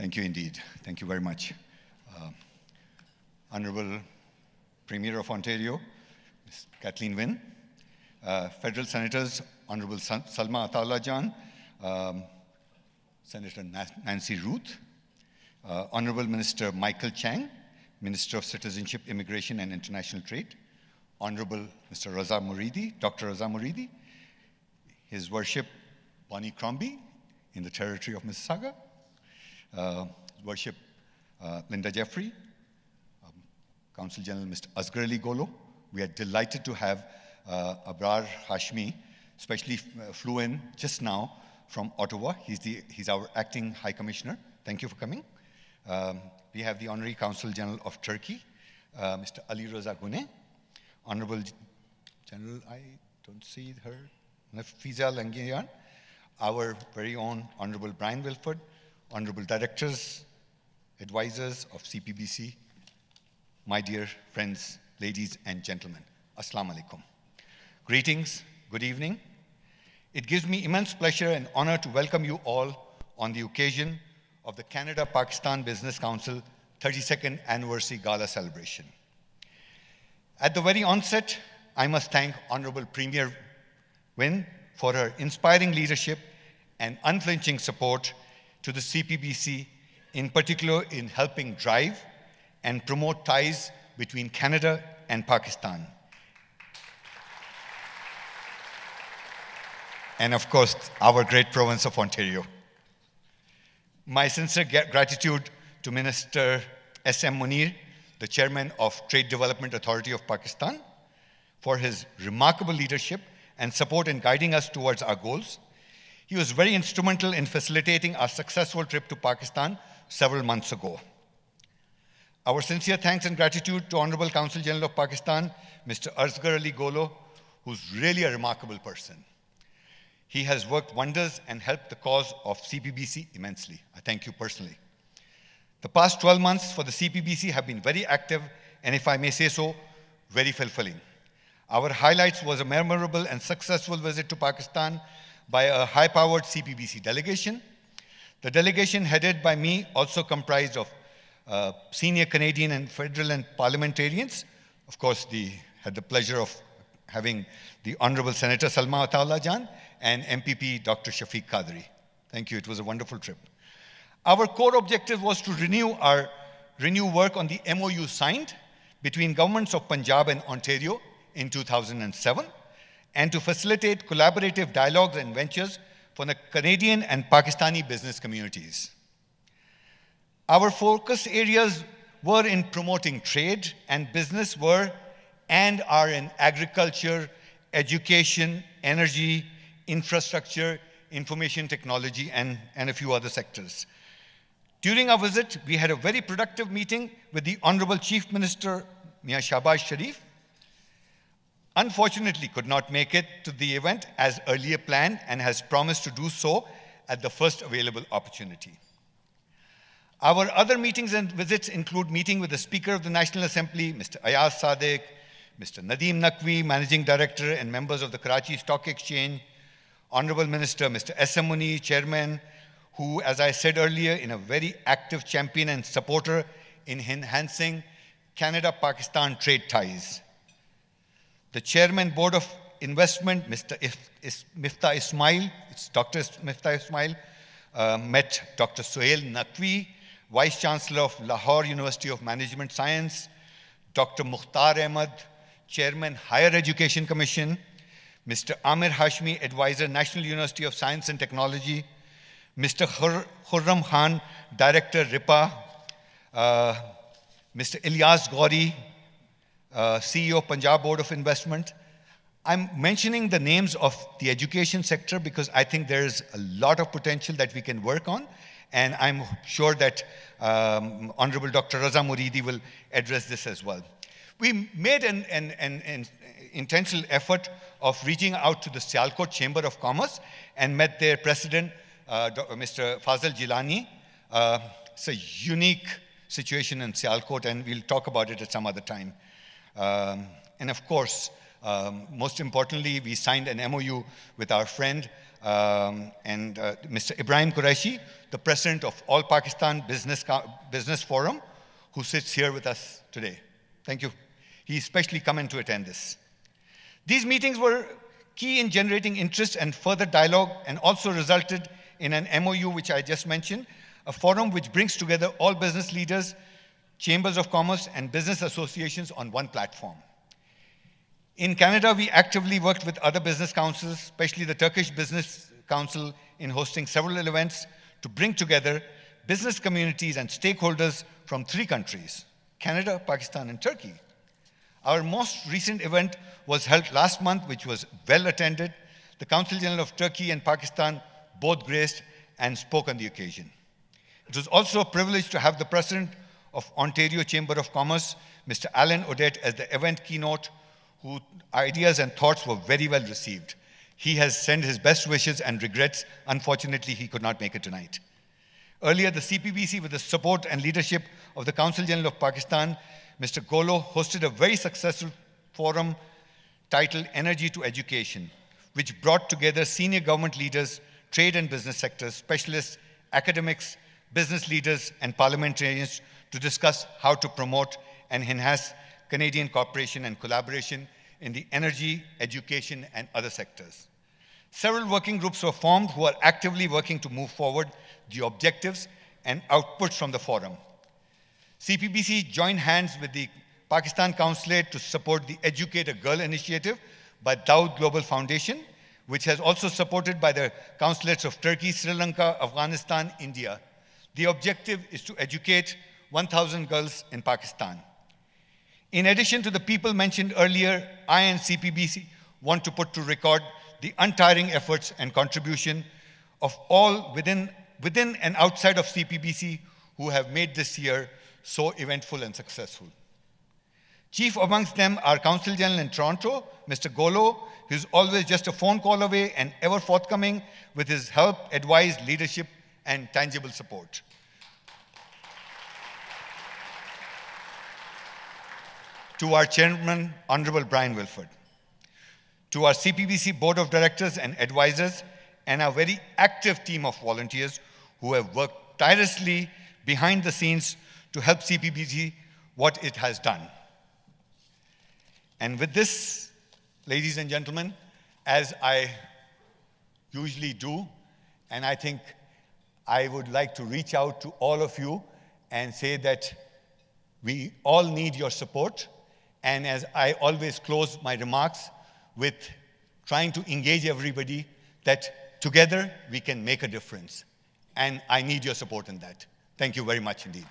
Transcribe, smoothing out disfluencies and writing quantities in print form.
Thank you indeed. Thank you very much. Honorable Premier of Ontario, Ms. Kathleen Wynne, Federal Senators, Honorable Salma Ataullah Jan, Senator Nancy Ruth, Honorable Minister Michael Chang, Minister of Citizenship, Immigration and International Trade, Honorable Mr. Raza Moridi, Dr. Raza Moridi, His Worship Bonnie Crombie in the territory of Mississauga, His Worship Linda Jeffrey, Council General Mr. Asghar Ali Golo. We are delighted to have Abrar Hashmi, especially flew in just now from Ottawa. He's our acting High Commissioner. Thank you for coming. We have the Honorary Consul General of Turkey, Mr. Ali Reza Gune, Honorable General, I don't see her, Nafiza Langiyan, our very own Honorable Brian Wilford, Honorable Directors, Advisors of CPBC, my dear friends, ladies and gentlemen, Assalamu alaikum. Greetings, good evening. It gives me immense pleasure and honor to welcome you all on the occasion of the Canada-Pakistan Business Council 32nd Anniversary Gala celebration. At the very onset, I must thank Honorable Premier Wynne for her inspiring leadership and unflinching support to the CPBC, in particular in helping drive and promote ties between Canada and Pakistan. And of course, our great province of Ontario. My sincere gratitude to Minister S.M. Munir, the Chairman of Trade Development Authority of Pakistan, for his remarkable leadership and support in guiding us towards our goals. He was very instrumental in facilitating our successful trip to Pakistan several months ago. Our sincere thanks and gratitude to Honorable Consul General of Pakistan, Mr. Asghar Ali Golo, who's really a remarkable person. He has worked wonders and helped the cause of CPBC immensely. I thank you personally. The past 12 months for the CPBC have been very active and, if I may say so, very fulfilling. Our highlights was a memorable and successful visit to Pakistan by a high-powered CPBC delegation. The delegation headed by me also comprised of senior Canadian and federal and parliamentarians. Of course, had the pleasure of having the Honorable Senator Salma Ataullah Jan and MPP Dr. Shafiq Qadri. Thank you, it was a wonderful trip. Our core objective was to renew work on the MOU signed between governments of Punjab and Ontario in 2007, and to facilitate collaborative dialogues and ventures for the Canadian and Pakistani business communities. Our focus areas were in promoting trade and business and are in agriculture, education, energy, infrastructure, information technology, and a few other sectors. During our visit, we had a very productive meeting with the Honorable Chief Minister, Mia Shahbaz Sharif. Unfortunately, could not make it to the event as earlier planned and has promised to do so at the first available opportunity. Our other meetings and visits include meeting with the Speaker of the National Assembly, Mr. Ayaz Sadiq, Mr. Nadeem Naqvi, Managing Director and members of the Karachi Stock Exchange, Honorable Minister, Mr. S.M. Munir, Chairman, who, as I said earlier, is a very active champion and supporter in enhancing Canada-Pakistan trade ties. The Chairman, Board of Investment, Mr. Miftah Ismail, it's Dr. Miftah Ismail, met Dr. Suhail Naqvi, Vice Chancellor of Lahore University of Management Science, Dr. Mukhtar Ahmed, Chairman, Higher Education Commission, Mr. Amir Hashmi, Advisor, National University of Science and Technology, Mr. Khurram Khan, Director, RIPA, Mr. Ilyas Gauri, CEO of Punjab Board of Investment. I'm mentioning the names of the education sector because I think there's a lot of potential that we can work on, and I'm sure that Honorable Dr. Raza Moridi will address this as well. We made an intentional effort of reaching out to the Sialkot Chamber of Commerce and met their president, Mr. Fazal Jilani. It's a unique situation in Sialkot, and we'll talk about it at some other time. And of course, Most importantly, we signed an MOU with our friend Mr. Ibrahim Qureshi, the president of All Pakistan Business Forum, who sits here with us today. Thank you. He especially come in to attend this. These meetings were key in generating interest and further dialogue, and also resulted in an MOU which I just mentioned, a forum which brings together all business leaders, chambers of commerce, and business associations on one platform. In Canada, we actively worked with other business councils, especially the Turkish Business Council, in hosting several events to bring together business communities and stakeholders from 3 countries, Canada, Pakistan, and Turkey. Our most recent event was held last month, which was well attended. The Council General of Turkey and Pakistan both graced and spoke on the occasion. It was also a privilege to have the President of Ontario Chamber of Commerce, Mr. Alan Odette, as the event keynote, whose ideas and thoughts were very well received. He has sent his best wishes and regrets. Unfortunately, he could not make it tonight. Earlier, the CPBC, with the support and leadership of the Council General of Pakistan, Mr. Golo, hosted a very successful forum titled Energy to Education, which brought together senior government leaders, trade and business sectors, specialists, academics, business leaders, and parliamentarians to discuss how to promote and enhance Canadian cooperation and collaboration in the energy, education, and other sectors. Several working groups were formed who are actively working to move forward the objectives and outputs from the forum. CPBC joined hands with the Pakistan Consulate to support the Educate a Girl initiative by Dawood Global Foundation, which has also supported by the consulates of Turkey, Sri Lanka, Afghanistan, India. The objective is to educate 1,000 girls in Pakistan. In addition to the people mentioned earlier, I and CPBC want to put to record the untiring efforts and contribution of all within and outside of CPBC who have made this year so eventful and successful. Chief amongst them, our Consul General in Toronto, Mr. Golo, who is always just a phone call away and ever forthcoming with his help, advice, leadership, and tangible support. To our Chairman, Honorable Brian Wilford. To our CPBC Board of Directors and Advisors, and our very active team of volunteers who have worked tirelessly behind the scenes to help CPBC what it has done. And with this, ladies and gentlemen, as I usually do, and I think I would like to reach out to all of you and say that we all need your support. And as I always close my remarks with trying to engage everybody, that together we can make a difference. And I need your support in that. Thank you very much indeed.